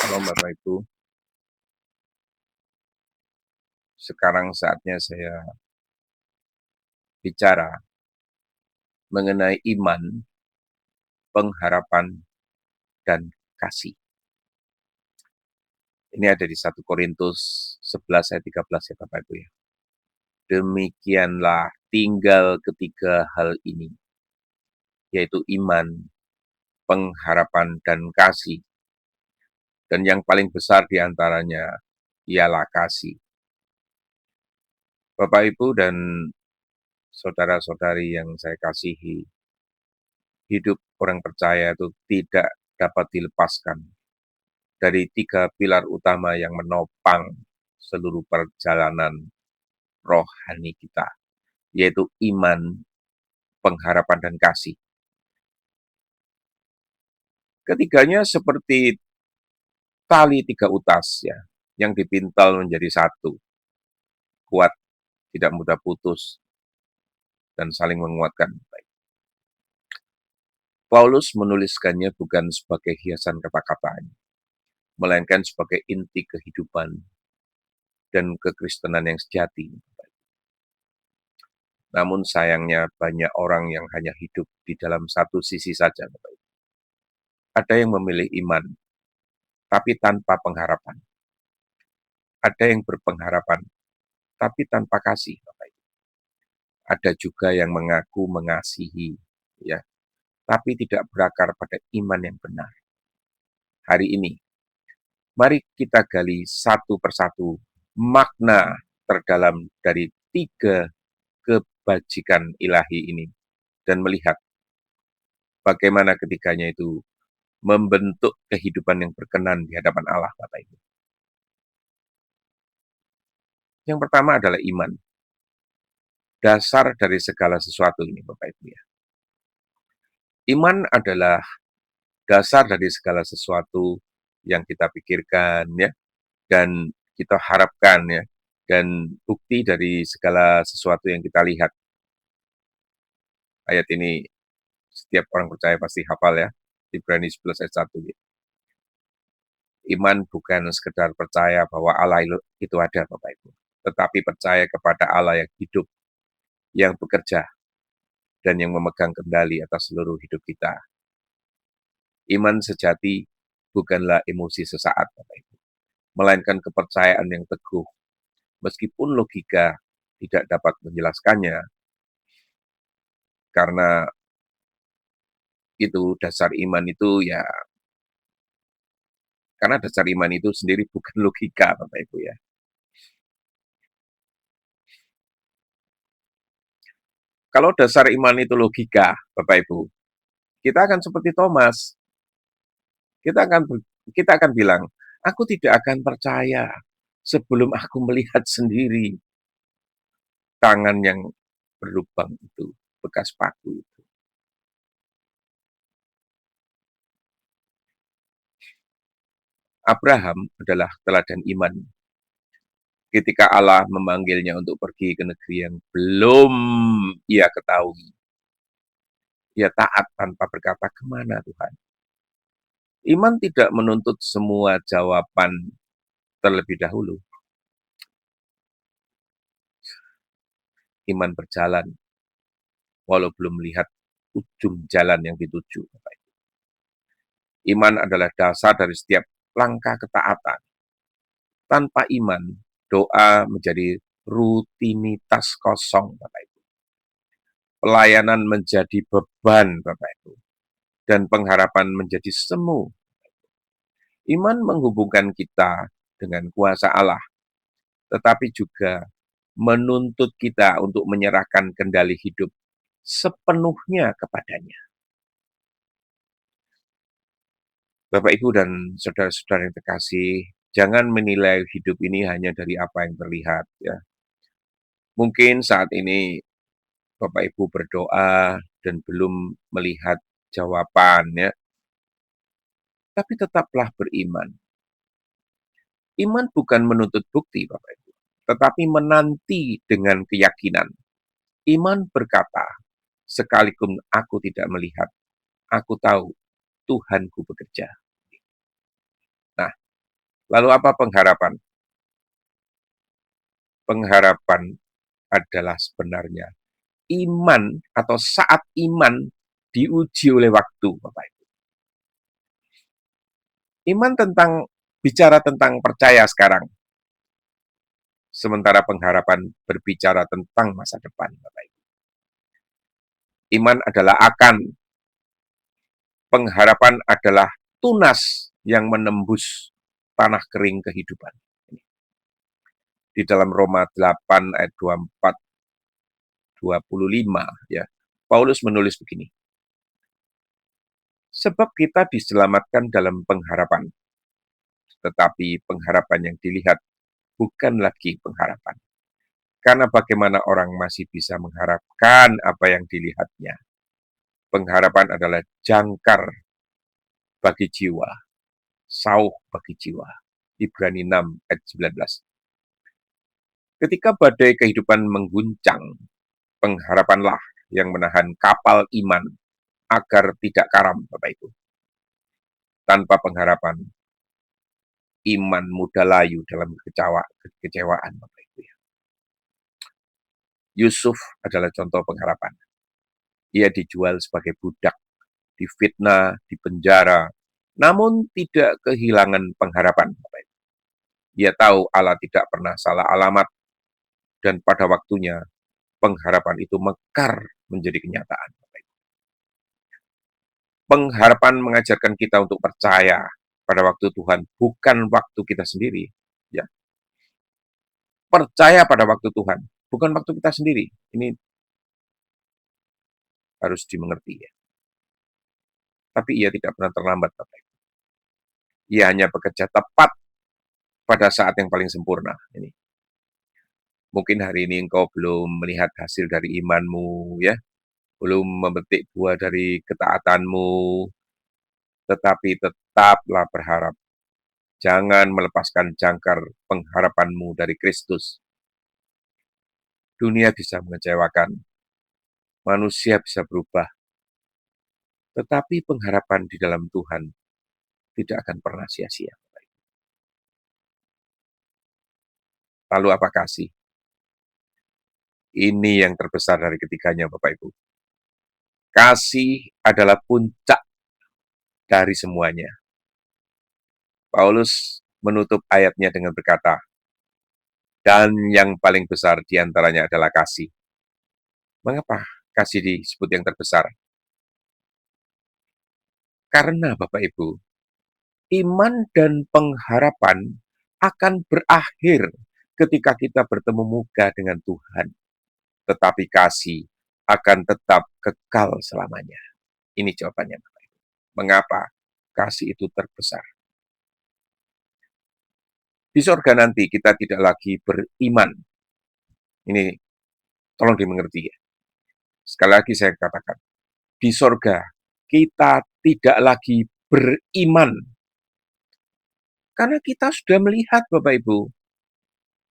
Shalom Bapak Ibu. Sekarang saatnya saya bicara mengenai iman, pengharapan, dan kasih. Ini ada di 1 Korintus 11 ayat 13 ya Bapak Ibu ya. Demikianlah tinggal ketiga hal ini, yaitu iman, pengharapan, dan kasih. Dan yang paling besar di antaranya ialah kasih. Bapak Ibu dan saudara-saudari yang saya kasihi, hidup orang percaya itu tidak dapat dilepaskan dari 3 pilar utama yang menopang seluruh perjalanan rohani kita, yaitu iman, pengharapan, dan kasih. Ketiganya seperti tali 3 utas ya, yang dipintal menjadi satu, kuat, tidak mudah putus, dan saling menguatkan. Paulus menuliskannya bukan sebagai hiasan kata-kata, melainkan sebagai inti kehidupan dan kekristenan yang sejati. Namun sayangnya banyak orang yang hanya hidup di dalam satu sisi saja. Ada yang memilih iman, tapi tanpa pengharapan. Ada yang berpengharapan, tapi tanpa kasih. Ada juga yang mengaku mengasihi, ya, tapi tidak berakar pada iman yang benar. Hari ini, mari kita gali satu persatu makna terdalam dari 3 kebajikan ilahi ini dan melihat bagaimana ketiganya itu membentuk kehidupan yang berkenan di hadapan Allah, Bapak Ibu. Yang pertama adalah iman. Dasar dari segala sesuatu ini, Bapak Ibu ya. Iman adalah dasar dari segala sesuatu yang kita pikirkan ya, dan kita harapkan ya, dan bukti dari segala sesuatu yang kita lihat. Ayat ini setiap orang percaya pasti hafal ya, Ibrani 11 ayat 1. Ya. Iman bukan sekedar percaya bahwa Allah itu ada, Bapak Ibu, tetapi percaya kepada Allah yang hidup, yang bekerja, dan yang memegang kendali atas seluruh hidup kita. Iman sejati bukanlah emosi sesaat, Bapak Ibu, melainkan kepercayaan yang teguh. Meskipun logika tidak dapat menjelaskannya, karena itu dasar iman itu ya, karena dasar iman itu sendiri bukan logika, Bapak Ibu ya. Kalau dasar iman itu logika, Bapak Ibu, kita akan seperti Thomas. Kita akan bilang, aku tidak akan percaya sebelum aku melihat sendiri tangan yang berlubang itu, bekas paku itu. Abraham adalah teladan iman. Ketika Allah memanggilnya untuk pergi ke negeri yang belum ia ketahui, ia taat tanpa berkata, kemana Tuhan? Iman tidak menuntut semua jawaban terlebih dahulu. Iman berjalan, walau belum melihat ujung jalan yang dituju. Iman adalah dasar dari setiap langkah ketaatan. Tanpa iman, doa menjadi rutinitas kosong, Bapak Ibu. Pelayanan menjadi beban, Bapak Ibu. Dan pengharapan menjadi semu. Iman menghubungkan kita dengan kuasa Allah, tetapi juga menuntut kita untuk menyerahkan kendali hidup sepenuhnya kepadanya. Bapak, Ibu, dan saudara-saudara yang terkasih, jangan menilai hidup ini hanya dari apa yang terlihat. Ya. Mungkin saat ini Bapak Ibu berdoa dan belum melihat jawaban, ya. Tapi tetaplah beriman. Iman bukan menuntut bukti, Bapak Ibu, tetapi menanti dengan keyakinan. Iman berkata, sekalipun aku tidak melihat, aku tahu Tuhanku bekerja. Nah, Lalu apa pengharapan? Pengharapan adalah sebenarnya iman atau saat iman diuji oleh waktu, Bapak Ibu. Iman bicara tentang percaya sekarang, sementara pengharapan berbicara tentang masa depan, Bapak Ibu. Iman adalah akan, pengharapan adalah tunas yang menembus tanah kering kehidupan. Di dalam Roma 8 ayat 24 25 ya. Paulus menulis begini. Sebab kita diselamatkan dalam pengharapan, tetapi pengharapan yang dilihat bukan lagi pengharapan. Karena bagaimana orang masih bisa mengharapkan apa yang dilihatnya. Pengharapan adalah jangkar bagi jiwa, sauh bagi jiwa. Ibrani 6 ayat 19. Ketika badai kehidupan mengguncang, pengharapanlah yang menahan kapal iman agar tidak karam, Bapak Ibu. Tanpa pengharapan, iman mudah layu dalam kekecewaan, Bapak Ibu. Yusuf adalah contoh pengharapan. Ia dijual sebagai budak, difitnah, dipenjara, namun tidak kehilangan pengharapan, Bapak Ibu. Ia tahu Allah tidak pernah salah alamat, dan pada waktunya pengharapan itu mekar menjadi kenyataan. Pengharapan mengajarkan kita untuk percaya pada waktu Tuhan, bukan waktu kita sendiri. Ya. Percaya pada waktu Tuhan, bukan waktu kita sendiri. Ini harus dimengerti ya. Tapi ia tidak pernah terlambat, Bapak Ibu. Ia hanya bekerja tepat pada saat yang paling sempurna. Ini. Mungkin hari ini engkau belum melihat hasil dari imanmu, ya, belum memetik buah dari ketaatanmu, tetapi tetaplah berharap. Jangan melepaskan jangkar pengharapanmu dari Kristus. Dunia bisa mengecewakan, manusia bisa berubah, tetapi pengharapan di dalam Tuhan tidak akan pernah sia-sia. Lalu apa kasih? Ini yang terbesar dari ketiganya, Bapak Ibu. Kasih adalah puncak dari semuanya. Paulus menutup ayatnya dengan berkata, dan yang paling besar diantaranya adalah kasih. Mengapa kasih disebut yang terbesar? Karena Bapak Ibu, iman dan pengharapan akan berakhir ketika kita bertemu muka dengan Tuhan. Tetapi kasih akan tetap kekal selamanya. Ini jawabannya, Bapak Ibu. Mengapa kasih itu terbesar? Di surga nanti kita tidak lagi beriman. Ini tolong dimengerti ya. Sekali lagi saya katakan, di surga kita tidak lagi beriman. Karena kita sudah melihat, Bapak Ibu,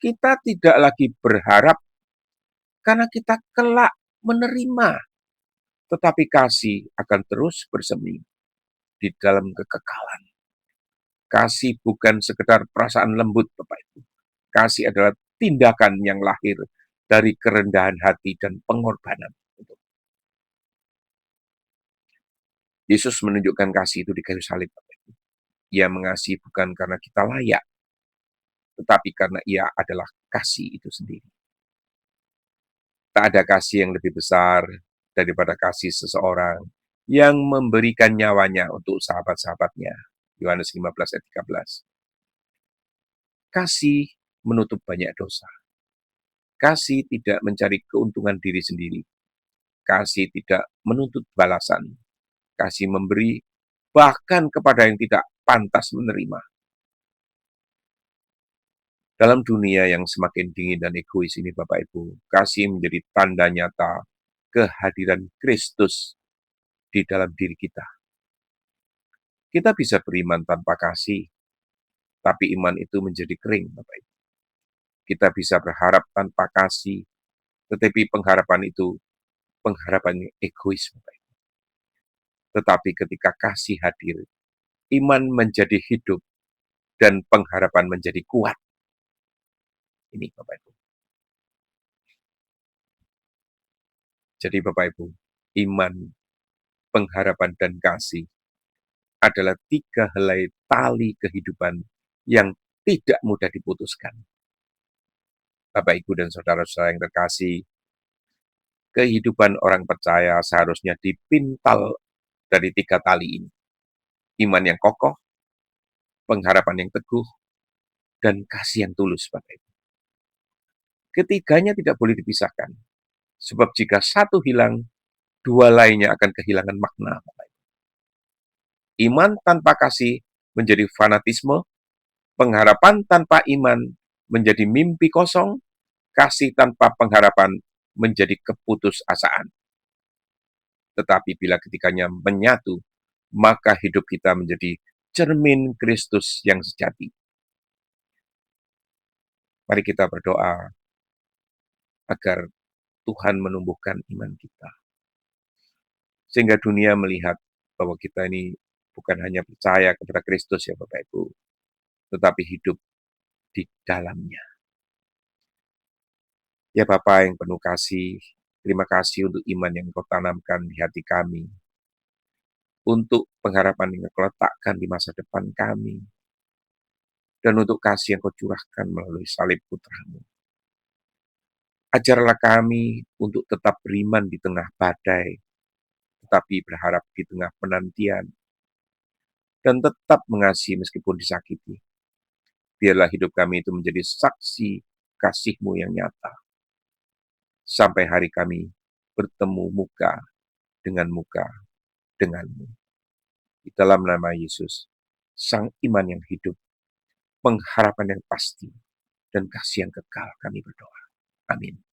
kita tidak lagi berharap karena kita kelak menerima. Tetapi kasih akan terus bersemi di dalam kekekalan. Kasih bukan sekedar perasaan lembut, Bapak Ibu. Kasih adalah tindakan yang lahir dari kerendahan hati dan pengorbanan. Yesus menunjukkan kasih itu di kayu salib. Ia mengasihi bukan karena kita layak, tetapi karena ia adalah kasih itu sendiri. Tak ada kasih yang lebih besar daripada kasih seseorang yang memberikan nyawanya untuk sahabat-sahabatnya. Yohanes 15 ayat 13. Kasih menutup banyak dosa. Kasih tidak mencari keuntungan diri sendiri. Kasih tidak menuntut balasan. Kasih memberi bahkan kepada yang tidak pantas menerima. Dalam dunia yang semakin dingin dan egois ini, Bapak Ibu, kasih menjadi tanda nyata kehadiran Kristus di dalam diri kita. Kita bisa beriman tanpa kasih, tapi iman itu menjadi kering, Bapak Ibu. Kita bisa berharap tanpa kasih, tetapi pengharapan itu pengharapan egois, Bapak Ibu. Tetapi ketika kasih hadir, iman menjadi hidup, dan pengharapan menjadi kuat. Ini Bapak Ibu. Jadi Bapak Ibu, iman, pengharapan, dan kasih adalah 3 helai tali kehidupan yang tidak mudah diputuskan. Bapak, Ibu, dan saudara-saudara yang terkasih, kehidupan orang percaya seharusnya dipintal dari 3 tali ini. Iman yang kokoh, pengharapan yang teguh, dan kasih yang tulus, Bapak Ibu. Ketiganya tidak boleh dipisahkan. Sebab jika satu hilang, 2 lainnya akan kehilangan makna, Bapak Ibu. Iman tanpa kasih menjadi fanatisme, pengharapan tanpa iman menjadi mimpi kosong, kasih tanpa pengharapan menjadi keputusasaan. Tetapi bila ketiganya menyatu, maka hidup kita menjadi cermin Kristus yang sejati. Mari kita berdoa agar Tuhan menumbuhkan iman kita. Sehingga dunia melihat bahwa kita ini bukan hanya percaya kepada Kristus ya Bapak Ibu, tetapi hidup di dalamnya. Ya Bapa yang penuh kasih, terima kasih untuk iman yang Kau tanamkan di hati kami, untuk pengharapan yang Kau letakkan di masa depan kami, dan untuk kasih yang Kau curahkan melalui salib putra-Mu. Ajarlah kami untuk tetap beriman di tengah badai, tetapi berharap di tengah penantian, dan tetap mengasihi meskipun disakiti. Biarlah hidup kami itu menjadi saksi kasih-Mu yang nyata, sampai hari kami bertemu muka dengan-Mu. Di dalam nama Yesus, Sang Iman yang hidup, pengharapan yang pasti, dan kasih yang kekal kami berdoa. Amin.